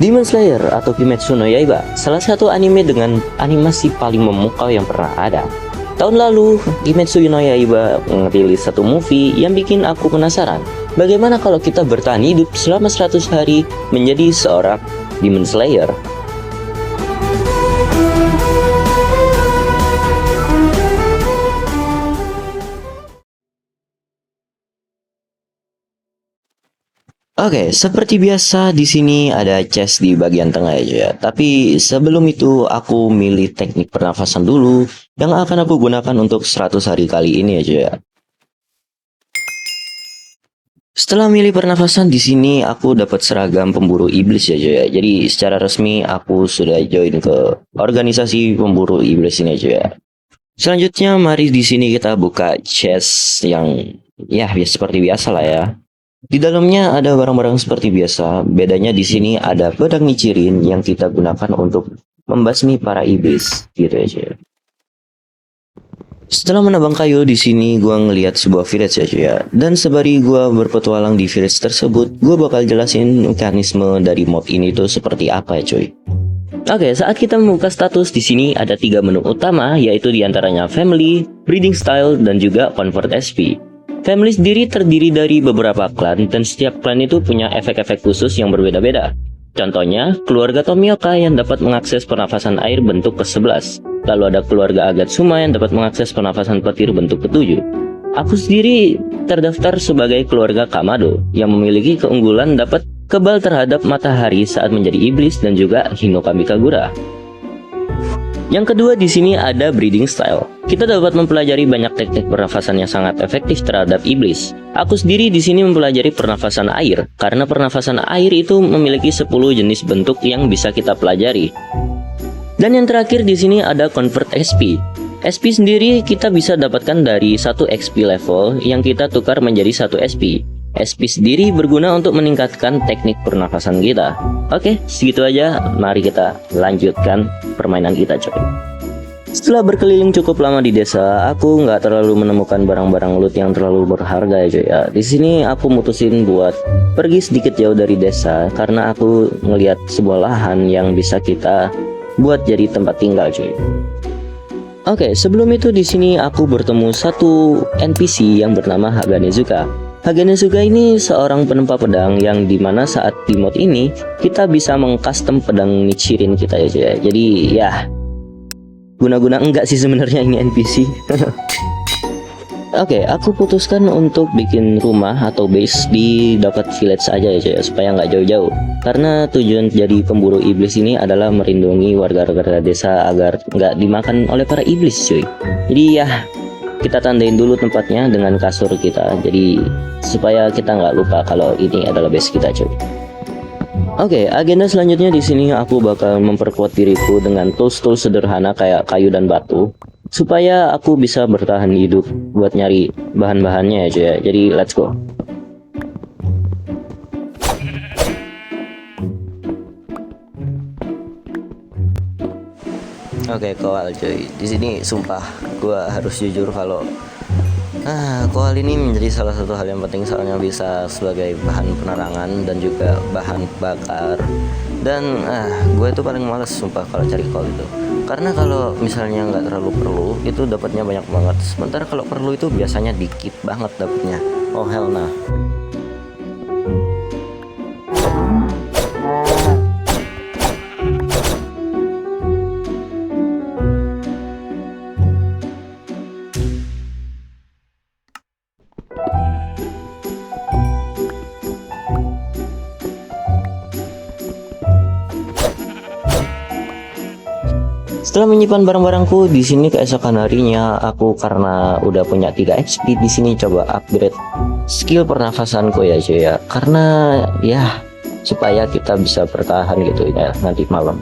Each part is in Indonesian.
Demon Slayer atau Kimetsu no Yaiba, salah satu anime dengan animasi paling memukau yang pernah ada. Tahun lalu, Kimetsu no Yaiba merilis satu movie yang bikin aku penasaran. Bagaimana kalau kita bertahan hidup selama 100 hari menjadi seorang Demon Slayer? Oke, seperti biasa di sini ada chest di bagian tengah ya. Tapi sebelum itu aku milih teknik pernafasan dulu yang akan aku gunakan untuk 100 hari kali ini ya. Setelah milih pernafasan di sini aku dapat seragam pemburu iblis ya. Jadi secara resmi aku sudah join ke organisasi pemburu iblis ini ya. Selanjutnya mari di sini kita buka chest yang ya seperti biasa lah ya. Di dalamnya ada barang-barang seperti biasa, bedanya di sini ada pedang Nichirin yang kita gunakan untuk membasmi para iblis, gitu aja. Setelah menebang kayu di sini, gua ngelihat sebuah village ya. Dan sembari gua berpetualang di village tersebut, gua bakal jelasin mekanisme dari mod ini tuh seperti apa ya cuy. Oke, saat kita membuka status di sini ada 3 menu utama, yaitu diantaranya Family, Breeding Style, dan juga Convert SP. Family sendiri terdiri dari beberapa klan dan setiap klan itu punya efek-efek khusus yang berbeda-beda. Contohnya, keluarga Tomioka yang dapat mengakses pernafasan air bentuk ke-11. Lalu ada keluarga Agatsuma yang dapat mengakses pernafasan petir bentuk ke-7. Aku sendiri terdaftar sebagai keluarga Kamado yang memiliki keunggulan dapat kebal terhadap matahari saat menjadi iblis dan juga Hinokami Kagura. Yang kedua di sini ada Breeding Style. Kita dapat mempelajari banyak teknik pernafasan yang sangat efektif terhadap iblis. Aku sendiri di sini mempelajari pernafasan air, karena pernafasan air itu memiliki 10 jenis bentuk yang bisa kita pelajari. Dan yang terakhir di sini ada Convert SP. SP sendiri kita bisa dapatkan dari 1 XP level yang kita tukar menjadi 1 SP. SP sendiri berguna untuk meningkatkan teknik pernafasan kita. Oke, segitu aja. Mari kita lanjutkan permainan kita coy. Setelah berkeliling cukup lama di desa, aku nggak terlalu menemukan barang-barang loot yang terlalu berharga ya coy ya. Di sini aku mutusin buat pergi sedikit jauh dari desa karena aku ngelihat sebuah lahan yang bisa kita buat jadi tempat tinggal coy. Oke, sebelum itu di sini aku bertemu satu NPC yang bernama Haganezuka. Haganezuka ini seorang penempa pedang yang dimana saat di mod ini kita bisa mengcustom pedang Nichirin kita ya. Jadi ya guna-guna enggak sih sebenarnya ini NPC. Oke, aku putuskan untuk bikin rumah atau base di dekat village aja ya supaya nggak jauh-jauh. Karena tujuan jadi pemburu iblis ini adalah melindungi warga-warga desa agar nggak dimakan oleh para iblis cuy. Jadi ya kita tandain dulu tempatnya dengan kasur kita, jadi supaya kita nggak lupa kalau ini adalah base kita cuy. Oke, agenda selanjutnya di sini aku bakal memperkuat diriku dengan tools-tools sederhana kayak kayu dan batu supaya aku bisa bertahan hidup buat nyari bahan-bahannya ya cuy ya. Jadi let's go. Oke, koal cuy. Di sini sumpah gua harus jujur kalau koal ini menjadi salah satu hal yang penting soalnya bisa sebagai bahan penerangan dan juga bahan bakar. Dan gue itu paling males sumpah kalau cari koal itu. Karena kalau misalnya nggak terlalu perlu itu dapatnya banyak banget. Sementara kalau perlu itu biasanya dikit banget dapatnya. Oh hell nah. Setelah menyimpan barang-barangku di sini keesokan harinya, aku karena udah punya 3 XP di sini coba upgrade skill pernafasanku ya cuy ya. Karena ya supaya kita bisa bertahan gitu ya nanti malam.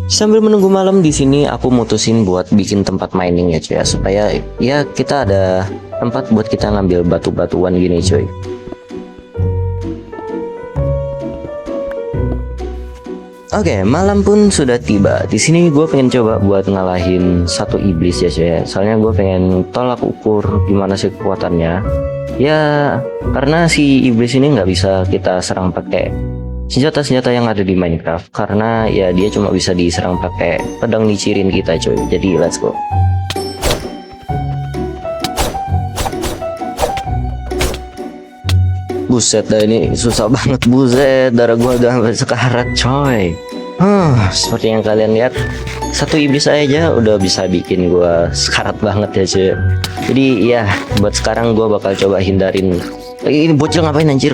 Sambil menunggu malam di sini aku mutusin buat bikin tempat mining ya cuy ya, supaya ya kita ada tempat buat kita ngambil batu-batuan gini cuy. Oke, malam pun sudah tiba. Di sini gue pengen coba buat ngalahin satu iblis ya cuy. Soalnya gue pengen tolak ukur gimana sih kekuatannya. Ya, karena si iblis ini nggak bisa kita serang pakai senjata-senjata yang ada di Minecraft, karena ya dia cuma bisa diserang pakai pedang nicirin kita coy. Jadi let's go. Buset dah, ini susah banget, buset, darah gua udah sampai sekarat coy. Seperti yang kalian lihat, satu iblis aja udah bisa bikin gua sekarat banget ya cuy. Jadi ya buat sekarang gua bakal coba hindarin. Ini bocil ngapain anjir?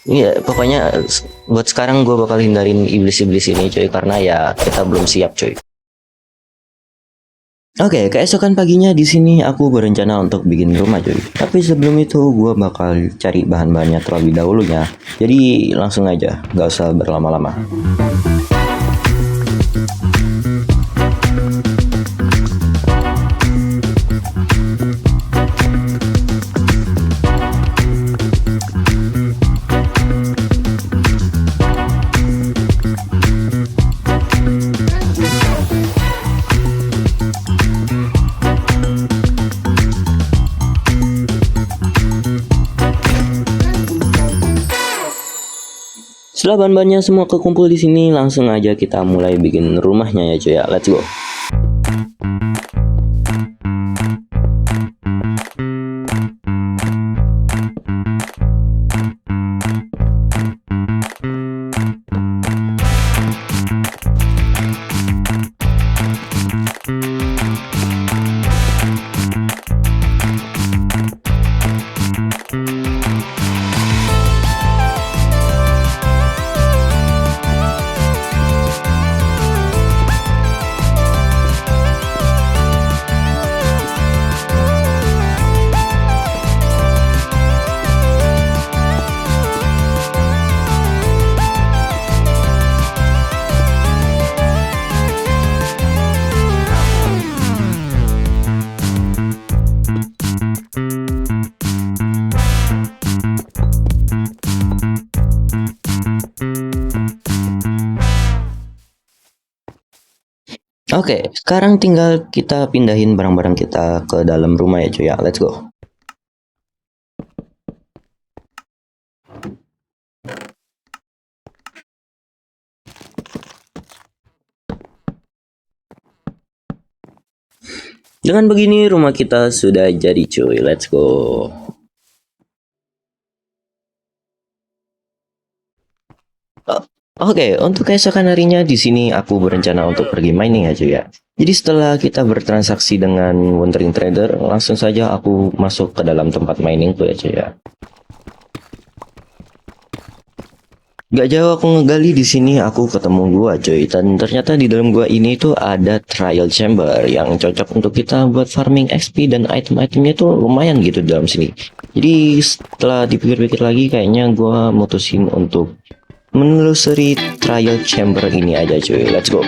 Iya, pokoknya buat sekarang gua bakal hindarin iblis-iblis ini coy, karena ya kita belum siap coy. Oke, keesokan paginya di sini aku berencana untuk bikin rumah cuy. Tapi sebelum itu gua bakal cari bahan-bahannya terlebih dahulu ya. Jadi langsung aja, nggak usah berlama-lama. Setelah bahan-bahannya semua kekumpul di sini, langsung aja kita mulai bikin rumahnya ya cuy ya. Let's go. Oke, sekarang tinggal kita pindahin barang-barang kita ke dalam rumah ya cuy ya. Let's go. Dengan begini rumah kita sudah jadi cuy. Let's go. Oke, untuk keesokan harinya di sini aku berencana untuk pergi mining aja ya. Jadi setelah kita bertransaksi dengan Wandering Trader, langsung saja aku masuk ke dalam tempat mining tuh aja ya. Gak jauh aku ngegali di sini aku ketemu gua cuy, dan ternyata di dalam gua ini tuh ada trial chamber yang cocok untuk kita buat farming XP, dan item-itemnya tuh lumayan gitu di dalam sini. Jadi setelah dipikir-pikir lagi, kayaknya gua mutusin untuk menelusuri trial chamber ini aja cuy. Let's go.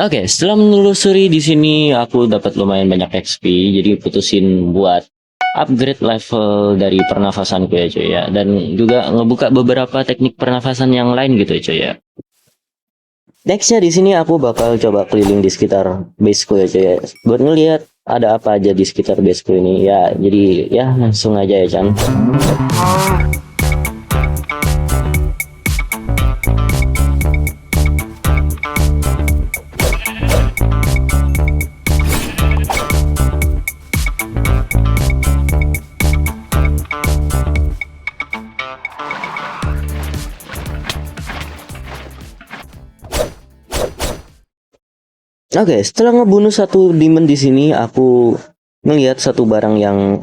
Oke, setelah menelusuri di sini aku dapat lumayan banyak XP, jadi putusin buat upgrade level dari pernafasanku ya cuy ya, dan juga ngebuka beberapa teknik pernafasan yang lain gitu ya cuy ya. Nextnya di sini aku bakal coba keliling di sekitar baseku ya cuy ya, buat ngelihat ada apa aja di sekitar baseku ini ya. Jadi ya langsung aja ya Chan. Oke, setelah ngebunuh satu demon di sini, aku ngelihat satu barang yang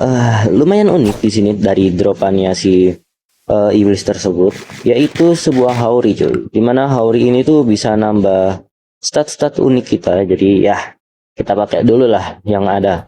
lumayan unik di sini dari dropannya si iblis tersebut, yaitu sebuah Haori cuy. Dimana Haori ini tuh bisa nambah stat-stat unik kita. Jadi ya kita pakai dulu lah yang ada.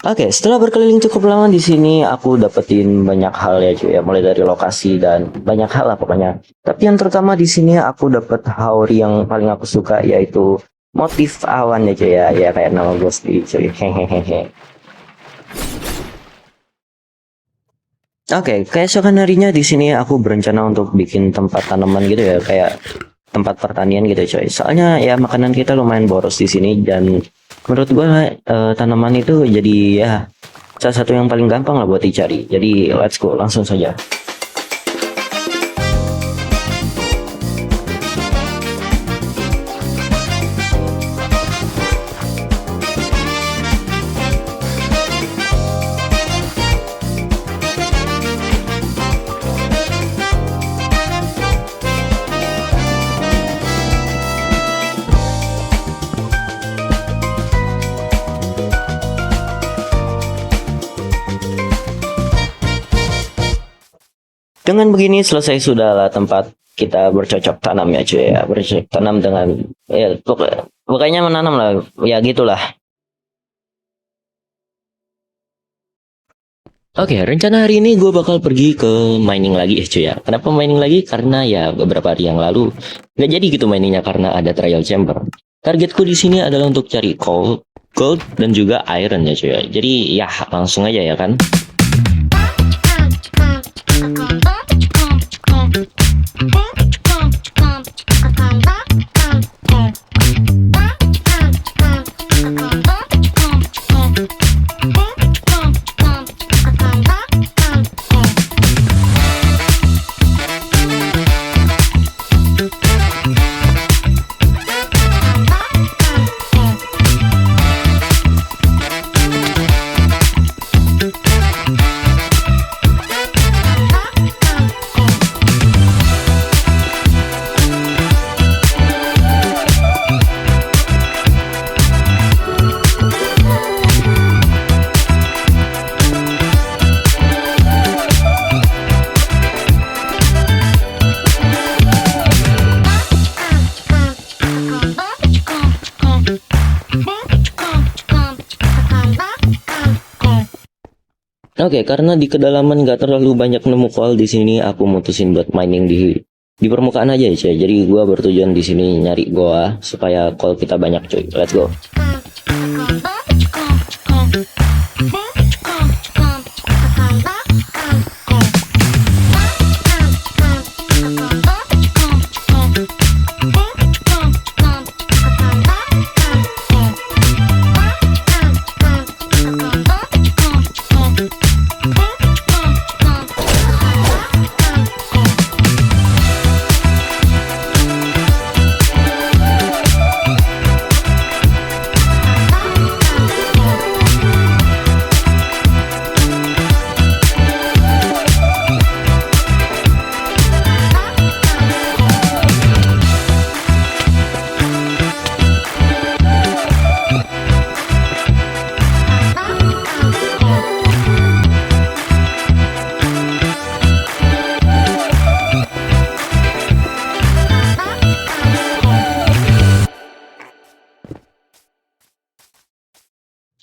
Oke, setelah berkeliling cukup lama di sini, aku dapetin banyak hal ya cuy ya, mulai dari lokasi dan banyak hal lah pokoknya. Tapi yang terutama di sini aku dapet Haori yang paling aku suka, yaitu motif awan ya cuy ya, ya kayak nama gue sendiri cuy. Hehehe. Oke, keesokan harinya di sini aku berencana untuk bikin tempat tanaman gitu ya, kayak tempat pertanian gitu coy. Soalnya ya makanan kita lumayan boros di sini, dan menurut gua tanaman itu jadi ya salah satu yang paling gampang lah buat dicari. Jadi let's go, langsung saja. Dengan begini selesai sudahlah tempat kita bercocok tanam ya cuy ya, bercocok tanam dengan ya pokoknya menanam lah ya gitulah. Oke, rencana hari ini gue bakal pergi ke mining lagi ya cuy ya. Kenapa mining lagi? Karena ya beberapa hari yang lalu nggak jadi gitu miningnya karena ada trial chamber. Targetku di sini adalah untuk cari coal, gold dan juga iron ya cuy ya. Jadi ya langsung aja ya kan. Oke, karena di kedalaman nggak terlalu banyak nemu coal di sini, aku mutusin buat mining di permukaan aja ya, cuy. Jadi gua bertujuan di sini nyari goa supaya coal kita banyak, cuy. Let's go.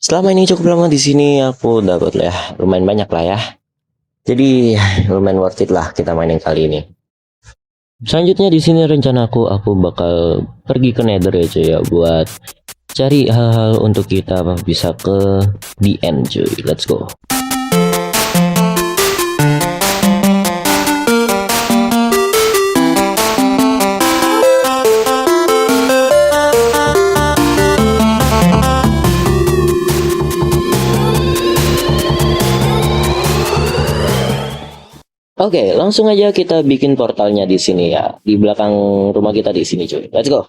Selama ini cukup lama di sini aku dapat lah ya, lumayan banyak lah ya. Jadi lumayan worth it lah kita mainin kali ini. Selanjutnya di sini rencanaku aku bakal pergi ke Nether ya cuy ya buat cari hal-hal untuk kita bisa ke the end cuy. Let's go. Oke, langsung aja kita bikin portalnya di sini ya. Di belakang rumah kita di sini cuy. Let's go.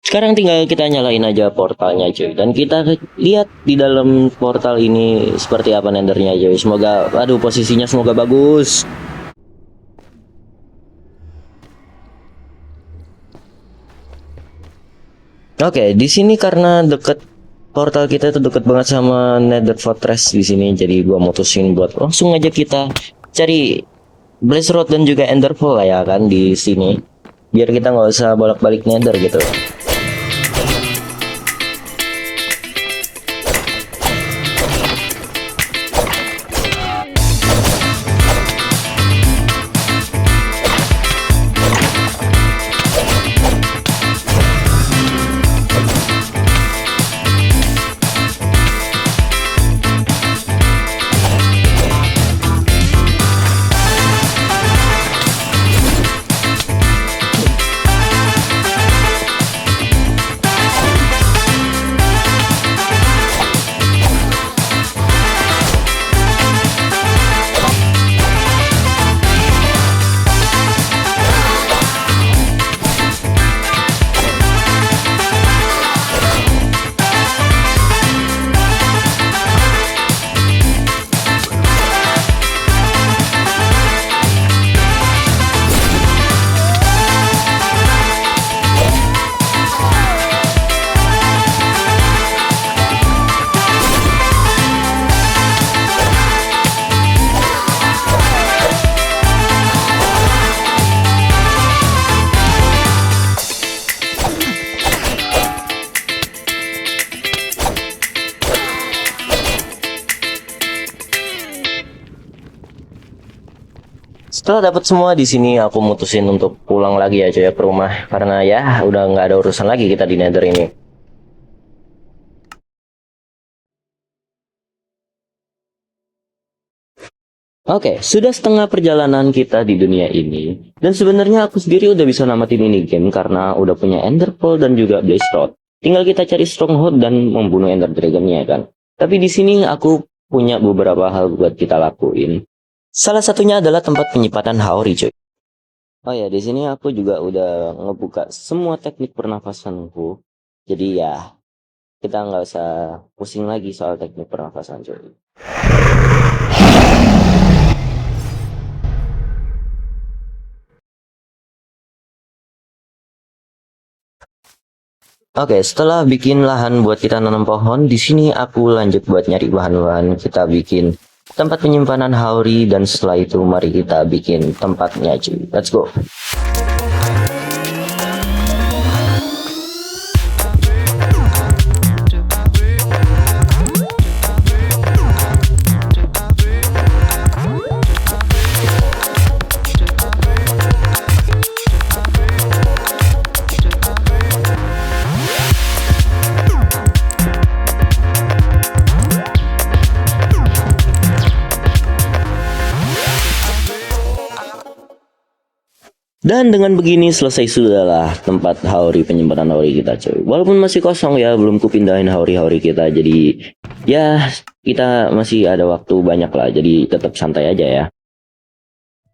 Sekarang tinggal kita nyalain aja portalnya cuy. Dan kita lihat di dalam portal ini seperti apa nethernya cuy. Semoga, aduh posisinya semoga bagus. Oke, di sini karena deket portal kita itu deket banget sama Nether Fortress di sini, jadi gua mutusin buat langsung aja kita cari Blaze Rod dan juga Enderpearl lah ya kan di sini, biar kita nggak usah bolak-balik Nether gitu. Setelah dapat semua di sini, aku mutusin untuk pulang lagi ya cuy ya ke rumah karena ya udah nggak ada urusan lagi kita di Nether ini. Oke, sudah setengah perjalanan kita di dunia ini. Dan sebenarnya aku sendiri udah bisa namatin ini game karena udah punya Enderpearl dan juga Blaze Rod. Tinggal kita cari Stronghold dan membunuh Ender Dragon-nya kan. Tapi di sini aku punya beberapa hal buat kita lakuin. Salah satunya adalah tempat penyimpanan Haori cuy. Oh ya, di sini aku juga udah ngebuka semua teknik pernafasanku. Jadi ya, kita nggak usah pusing lagi soal teknik pernafasan cuy. Oke, setelah bikin lahan buat kita nanam pohon, di sini aku lanjut buat nyari bahan-bahan. Kita bikin tempat penyimpanan Haori dan setelah itu mari kita bikin tempatnya cuy. Let's go. Dan dengan begini selesai sudahlah tempat Haori penyimpanan Haori kita cuy. Walaupun masih kosong ya, belum kupindahin Haori kita. Jadi ya kita masih ada waktu banyak lah. Jadi tetap santai aja ya.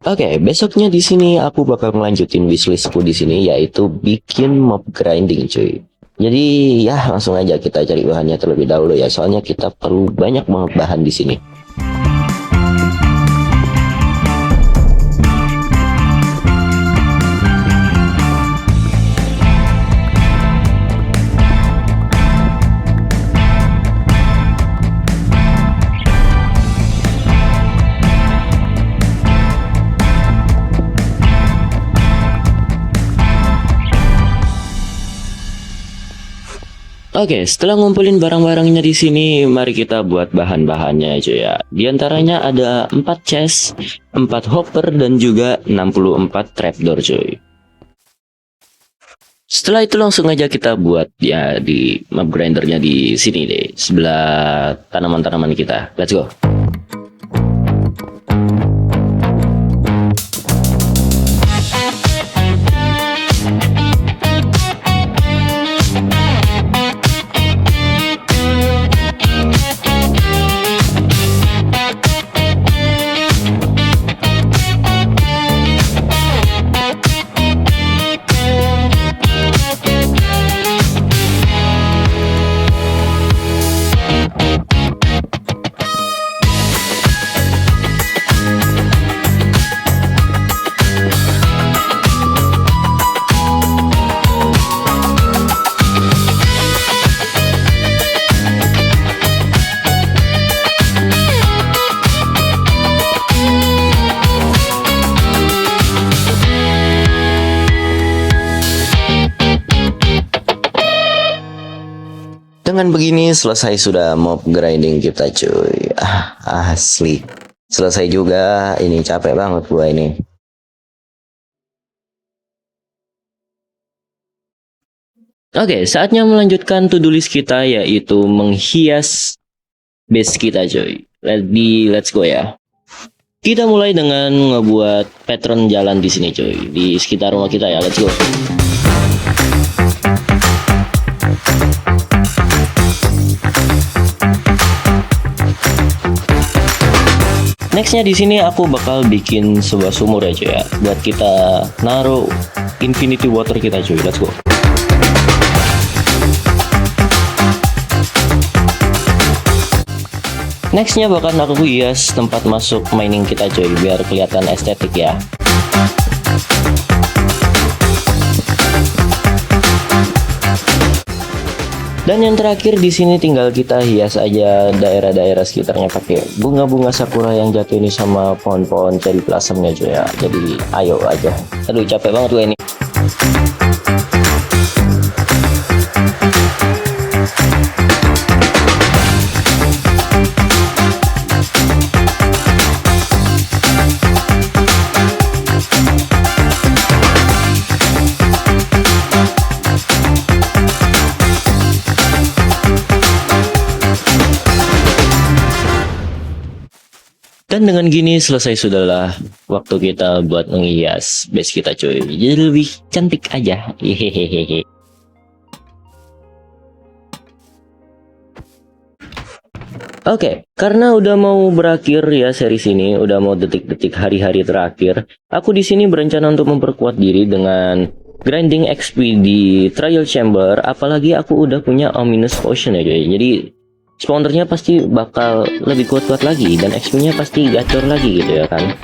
Oke, besoknya di sini aku bakal melanjutin wishlistku di sini yaitu bikin mob grinding cuy. Jadi ya langsung aja kita cari bahannya terlebih dahulu ya. Soalnya kita perlu banyak banget bahan di sini. Oke, setelah ngumpulin barang-barangnya di sini, mari kita buat bahan-bahannya aja ya. Di antaranya ada 4 chest, 4 hopper, dan juga 64 trapdoor cuy. Setelah itu langsung aja kita buat ya di mob grindernya di sini deh, sebelah tanaman-tanaman kita. Let's go. Dengan begini selesai sudah mob grinding kita cuy. Asli. Selesai juga. Ini capek banget gua ini. Oke, saatnya melanjutkan to-do list kita yaitu menghias base kita cuy. Let's go ya. Kita mulai dengan ngebuat pattern jalan di sini cuy, di sekitar rumah kita ya. Let's go. Nextnya di sini aku bakal bikin sebuah sumur ya cuy ya, buat kita naruh infinity water kita cuy. Let's go. Nextnya bakal aku hias tempat masuk mining kita cuy, biar kelihatan estetik ya. Dan yang terakhir di sini tinggal kita hias aja daerah-daerah sekitarnya pakai bunga-bunga sakura yang jatuh ini sama pohon-pohon cherry blossomnya cuy ya. Jadi ayo aja. Aduh capek banget gue ini. Dan dengan gini selesai sudahlah waktu kita buat menghias base kita cuy. Jadi lebih cantik aja. Hehehe. Oke, karena udah mau berakhir ya seri sini, udah mau detik-detik hari-hari terakhir, aku di sini berencana untuk memperkuat diri dengan grinding XP di trial chamber, apalagi aku udah punya ominous potion ya cuy. Jadi spawnernya pasti bakal lebih kuat-kuat lagi dan XP-nya pasti gacor lagi gitu ya kan.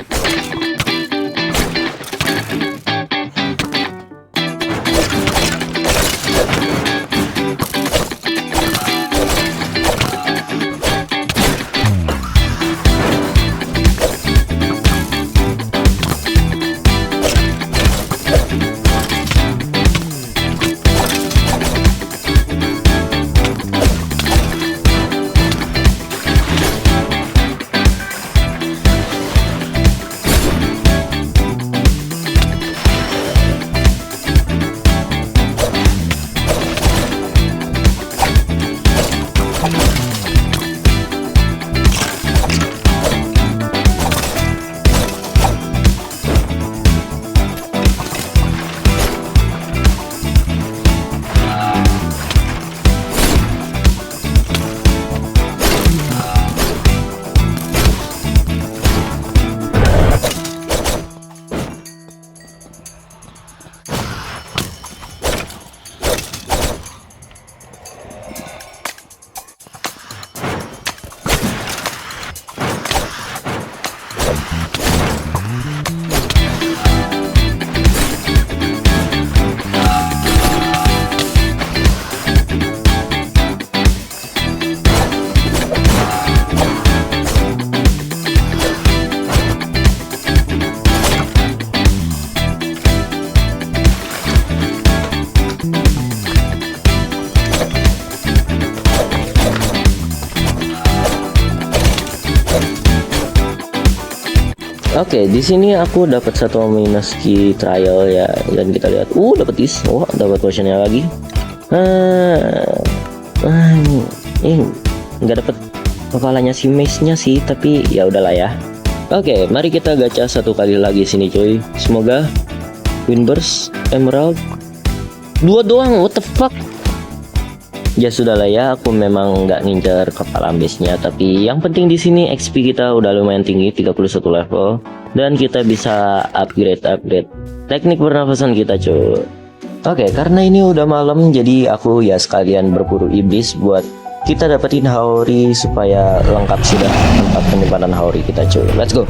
Oke, di sini aku dapat satu minus key trial ya, dan kita lihat, dapat is, dapat potionnya lagi. Ini nggak dapat kepalanya si Mace-nya sih, tapi ya udahlah ya. Oke, mari kita gacha satu kali lagi sini cuy. Semoga Windburst, Emerald, 2 doang, what the fuck. Ya sudahlah ya, aku memang nggak ngincer kepala base-nya, tapi yang penting di sini XP kita udah lumayan tinggi, 31 level, dan kita bisa upgrade teknik pernafasan kita cuy. Oke, karena ini udah malam, jadi aku ya sekalian berburu iblis buat kita dapetin Haori supaya lengkap sudah tempat penyimpanan Haori kita cuy. Let's go.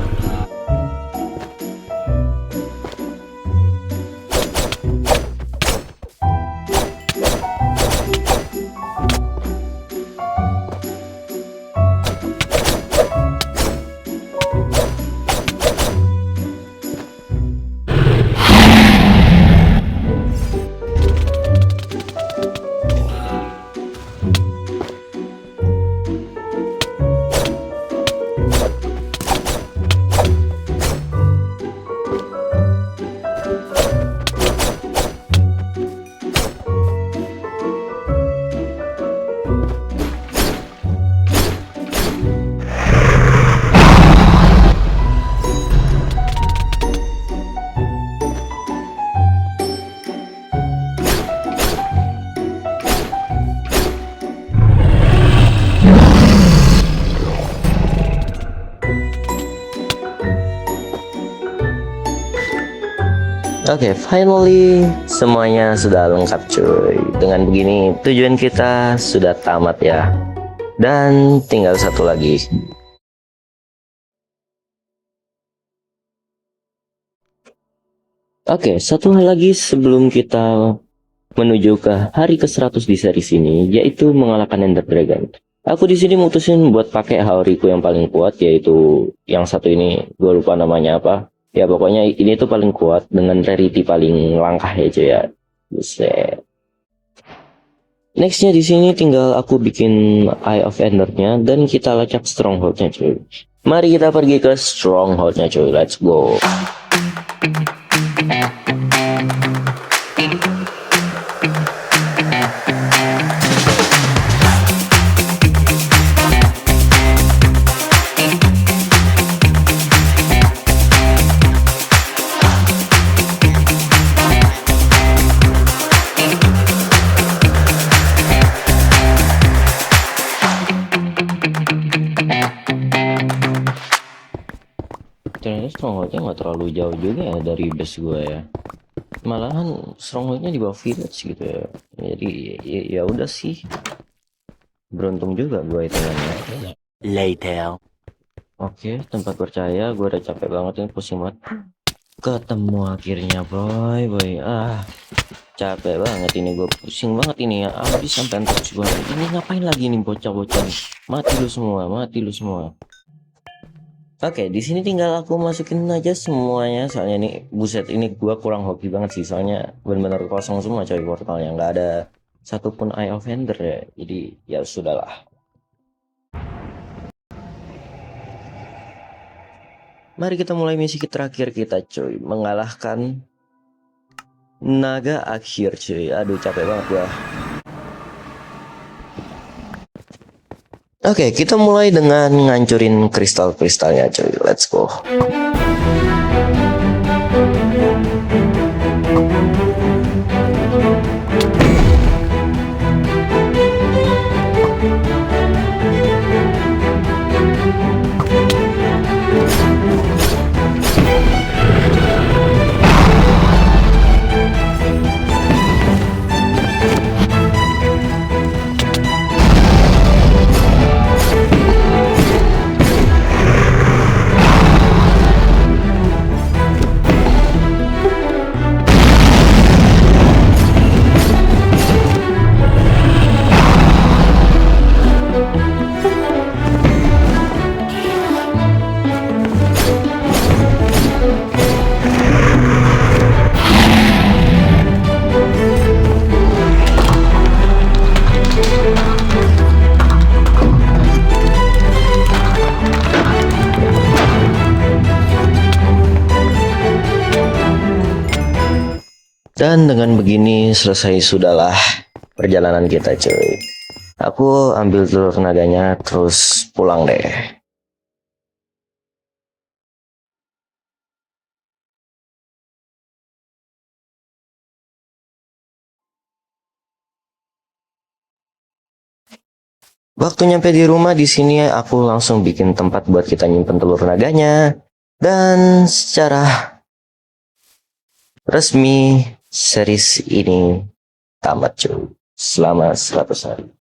Oke, finally semuanya sudah lengkap cuy. Dengan begini tujuan kita sudah tamat ya. Dan tinggal satu lagi. Oke, satu hal lagi sebelum kita menuju ke hari ke-100 di series ini, yaitu mengalahkan Ender Dragon. Aku di sini mutusin buat pakai Haoriku yang paling kuat, yaitu yang satu ini, gue lupa namanya apa. Ya pokoknya ini tuh paling kuat dengan rarity paling langkah ya cuy ya. Buset. Nextnya di sini tinggal aku bikin Eye of Ender-nya dan kita lacak Stronghold-nya cuy. Mari kita pergi ke Stronghold-nya cuy. Let's go. Ternyata strongholdnya nggak terlalu jauh juga ya dari base gue ya. Malahan strongholdnya di bawah village gitu ya. Jadi ya udah sih. Beruntung juga gue hitungannya. Later. Oke, tempat percaya. Gue udah capek banget ini, pusing banget. Ketemu akhirnya boy. Capek banget ini, gue pusing banget ini ya. Abis sampai touch gue. Ini ngapain lagi nih bocah-bocah nih? Mati lu semua. Oke, di sini tinggal aku masukin aja semuanya. Soalnya ini buset, ini gua kurang hoki banget sih. Soalnya benar-benar kosong semua coy portalnya, nggak ada satupun Eye of Ender ya. Jadi ya sudahlah. Mari kita mulai misi terakhir kita coy, mengalahkan naga akhir coy. Aduh capek banget gua. Oke, kita mulai dengan ngancurin kristal-kristalnya coy. Let's go. Dan dengan begini selesai sudahlah perjalanan kita cuy. Aku ambil telur naganya terus pulang deh. Waktu nyampe di rumah di sini aku langsung bikin tempat buat kita nyimpen telur naganya. Dan secara resmi series ini tamat cuy. Selama 100 hari.